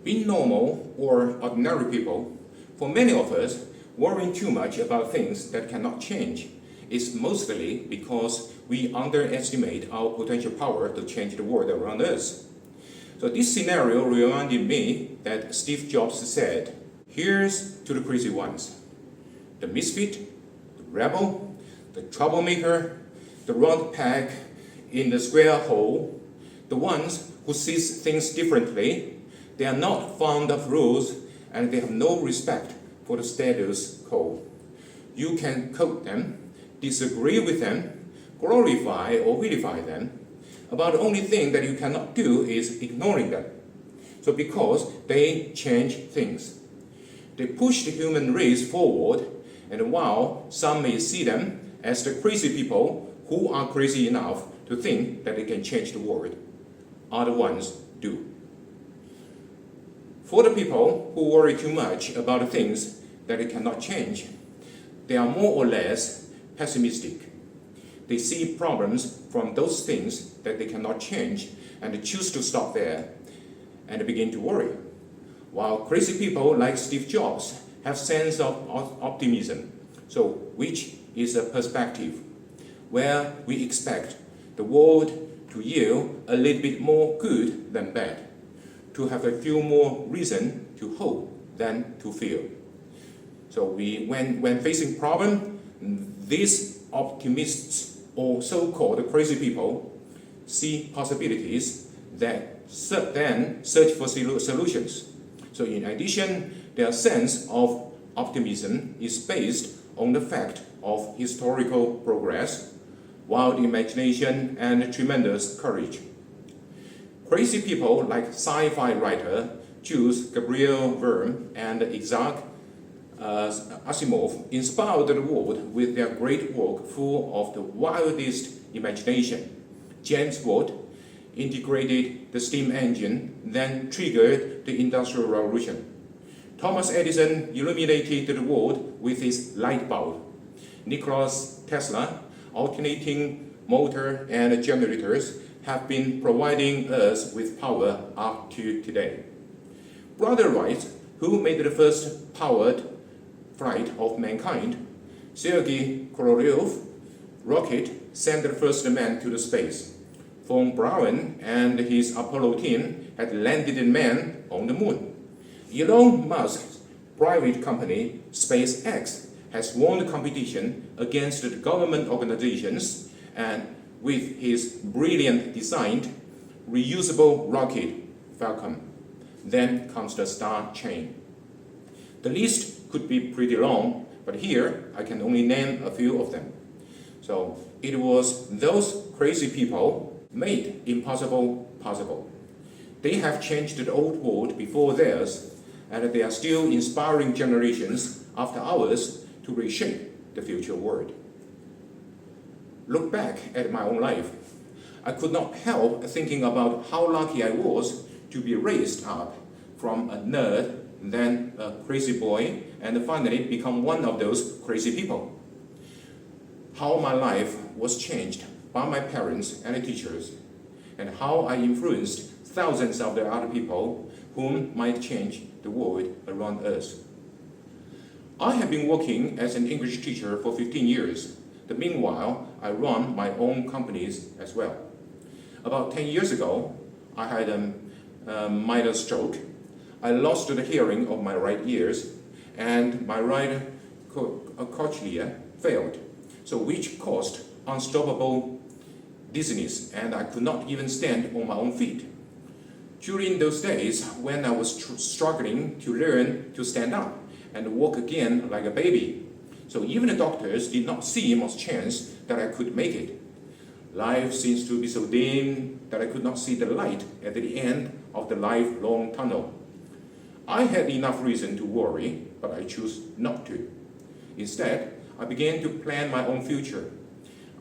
Being normal or ordinary people, for many of us, worrying too much about things that cannot change is mostly because we underestimate our potential power to change the world around us. So this scenario reminded me that Steve Jobs said, "Here's to the crazy ones, the misfit, the rebel, the troublemaker, the round peg in the square hole, the ones who see things differently. They are not fond of rules and they have no respect for the status quo. You can quote them, disagree with them, glorify or vilify them, but the only thing that you cannot do is ignoring them. So because they change things. They push the human race forward, and while some may see them as the crazy people who are crazy enough to think that they can change the world, other ones do. For the people who worry too much about the things that they cannot change, they are more or less pessimistic. They see problems from those things that they cannot change and they choose to stop there and begin to worry. While crazy people like Steve Jobs have sense of optimism, so which is a perspective where we expect the world to yield a little bit more good than bad, to have a few more reason to hope than to fear. So when facing problem, these optimists or so-called crazy people see possibilities that then search for solutions. So in addition, their sense of optimism is based on the fact of historical progress, wild imagination, and tremendous courage. Crazy people like sci-fi writer Jules Gabriel Verne and Isaac Asimov inspired the world with their great work full of the wildest imagination. James Watt integrated the steam engine, then triggered the Industrial Revolution. Thomas Edison illuminated the world with his light bulb. Nikola Tesla, alternating motor and generators, have been providing us with power up to today. Brother Wright, who made the first powered flight of mankind, Sergei Korolev rocket sent the first man to the space. Von Braun and his Apollo team had landed a man on the moon. Elon Musk's private company, SpaceX, has won the competition against the government organizations, and with his brilliant designed reusable rocket, Falcon. Then comes the star chain. The list could be pretty long, but here I can only name a few of them. So it was those crazy people made impossible possible. They have changed the old world before theirs, and they are still inspiring generations after ours to reshape the future world. Look back at my own life. I could not help thinking about how lucky I was to be raised up from a nerd, then a crazy boy, and finally become one of those crazy people. How my life was changed by my parents and teachers, and how I influenced thousands of the other people whom might change the world around us. I have been working as an English teacher for 15 years. Meanwhile, I run my own companies as well. About 10 years ago, I had a minor stroke. I lost the hearing of my right ears, and my right cochlea failed, so which caused unstoppable dizziness, and I could not even stand on my own feet. During those days, when I was struggling to learn to stand up and walk again like a baby, so even the doctors did not see much chance that I could make it. Life seems to be so dim that I could not see the light at the end of the lifelong tunnel. I had enough reason to worry, but I chose not to. Instead, I began to plan my own future.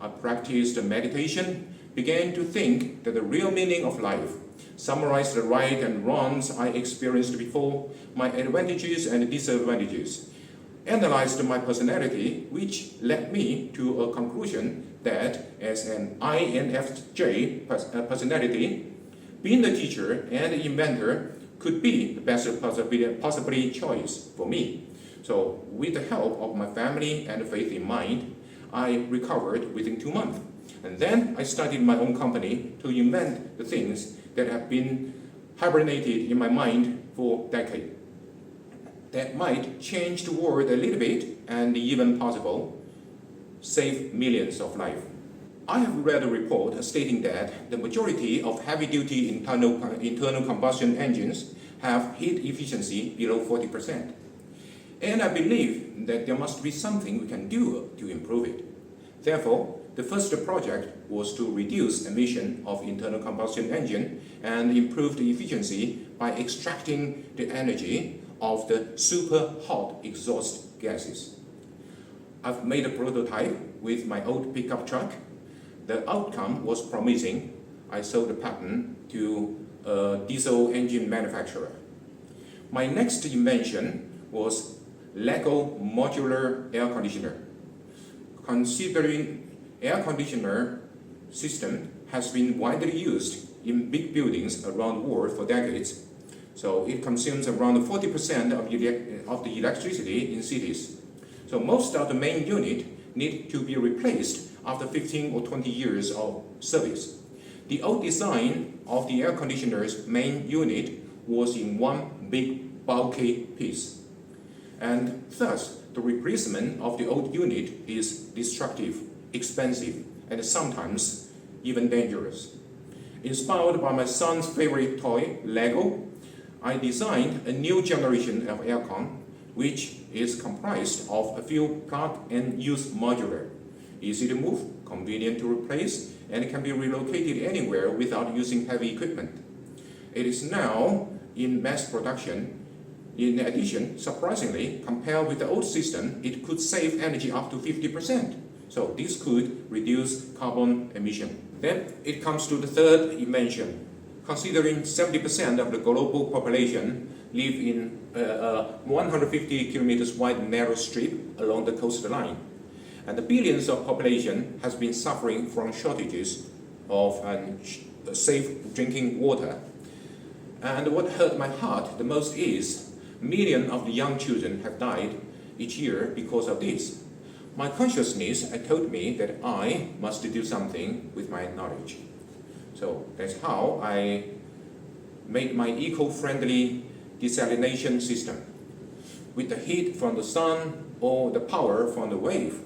I practiced meditation, began to think that the real meaning of life, summarized the right and wrongs I experienced before, my advantages and disadvantages, analyzed my personality, which led me to a conclusion that as an INFJ personality, being a teacher and inventor could be the best possibly choice for me. So with the help of my family and faith in mind, I recovered within 2 months. And then I started my own company to invent the things that have been hibernated in my mind for decades. That might change the world a little bit and even possible, save millions of lives. I have read a report stating that the majority of heavy-duty internal combustion engines have heat efficiency below 40%. And I believe that there must be something we can do to improve it. Therefore, the first project was to reduce emission of internal combustion engine and improve the efficiency by extracting the energy of the super hot exhaust gases. I've made a prototype with my old pickup truck. The outcome was promising. I sold the patent to a diesel engine manufacturer. My next invention was LEGO modular air conditioner. Considering air conditioner system has been widely used in big buildings around the world for decades, so it consumes around 40% of the electricity in cities. So most of the main unit need to be replaced after 15 or 20 years of service. The old design of the air conditioner's main unit was in one big bulky piece. And thus, the replacement of the old unit is destructive, expensive, and sometimes even dangerous. Inspired by my son's favorite toy, Lego, I designed a new generation of aircon, which is comprised of a few plug-and-use modular, easy to move, convenient to replace, and can be relocated anywhere without using heavy equipment. It is now in mass production. In addition, surprisingly, compared with the old system, it could save energy up to 50%. So this could reduce carbon emission. Then it comes to the third invention. Considering 70% of the global population live in a 150 kilometers wide narrow strip along the coastline, and the billions of population has been suffering from shortages of safe drinking water. And what hurt my heart the most is millions of the young children have died each year because of this. My consciousness told me that I must do something with my knowledge. So that's how I made my eco-friendly desalination system. With the heat from the sun or the power from the wave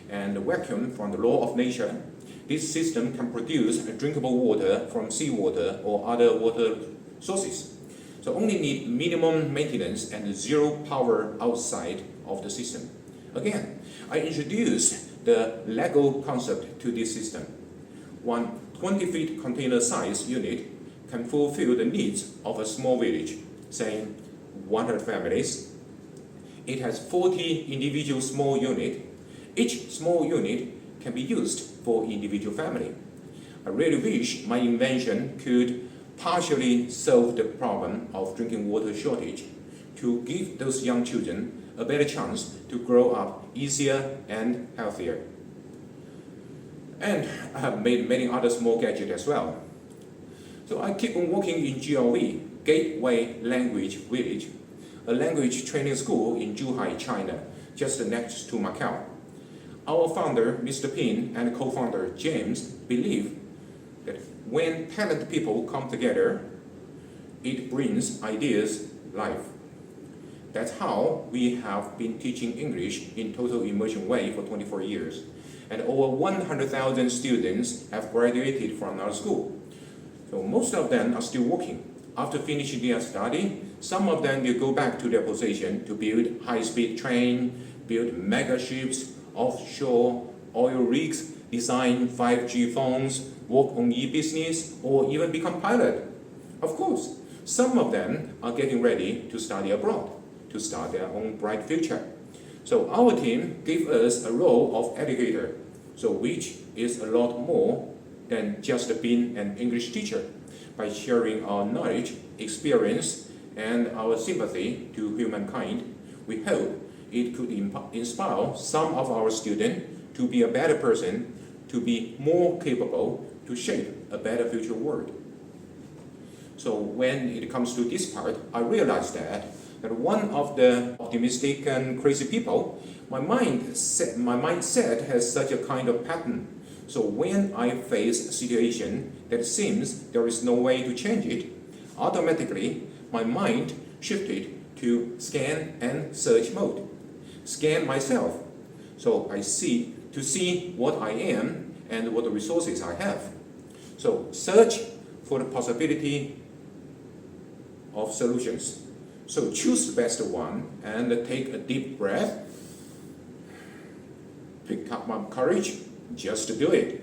and the vacuum from the law of nature, this system can produce drinkable water from seawater or other water sources. So only need minimum maintenance and zero power outside of the system. Again, I introduced the LEGO concept to this system. One 20-feet container-sized unit can fulfill the needs of a small village, say 100 families. It has 40 individual small units. Each small unit can be used for individual family. I really wish my invention could partially solve the problem of drinking water shortage to give those young children a better chance to grow up easier and healthier. And I have made many other small gadgets as well. So I keep on working in GLV, Gateway Language Village, a language training school in Zhuhai, China, just next to Macau. Our founder, Mr. Pin, and co-founder, James, believe that when talented people come together, it brings ideas life. That's how we have been teaching English in total immersion way for 24 years. And over 100,000 students have graduated from our school. So most of them are still working. After finishing their study, some of them will go back to their position to build high-speed train, build mega ships, offshore oil rigs, design 5G phones, work on e-business, or even become pilot. Of course, some of them are getting ready to study abroad, to start their own bright future. So our team gave us a role of educator, so which is a lot more than just being an English teacher. By sharing our knowledge, experience, and our sympathy to humankind, we hope it could inspire some of our students to be a better person, to be more capable, to shape a better future world. So when it comes to this part, I realized that one of the optimistic and crazy people, my mindset has such a kind of pattern. So when I face a situation that seems there is no way to change it, automatically my mind shifted to scan and search mode. Scan myself, so I see what I am and what the resources I have. So search for the possibility of solutions. So choose the best one and take a deep breath. Pick up my courage just to do it.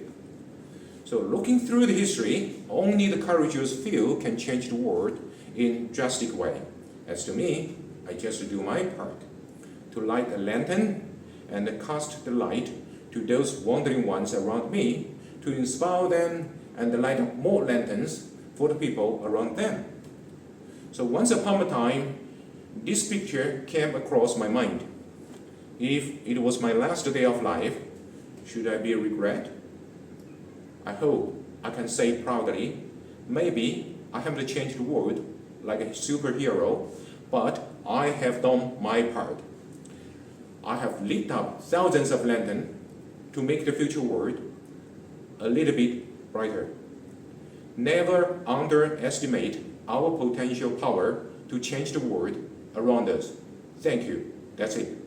So looking through the history, only the courageous few can change the world in drastic way. As to me, I just do my part, to light a lantern and cast the light to those wandering ones around me, to inspire them and light up more lanterns for the people around them. So once upon a time, this picture came across my mind. If it was my last day of life, should I be a regret? I hope I can say proudly, maybe I haven't changed the world like a superhero, but I have done my part. I have lit up thousands of lanterns to make the future world a little bit brighter. Never underestimate our potential power to change the world around us. Thank you. That's it.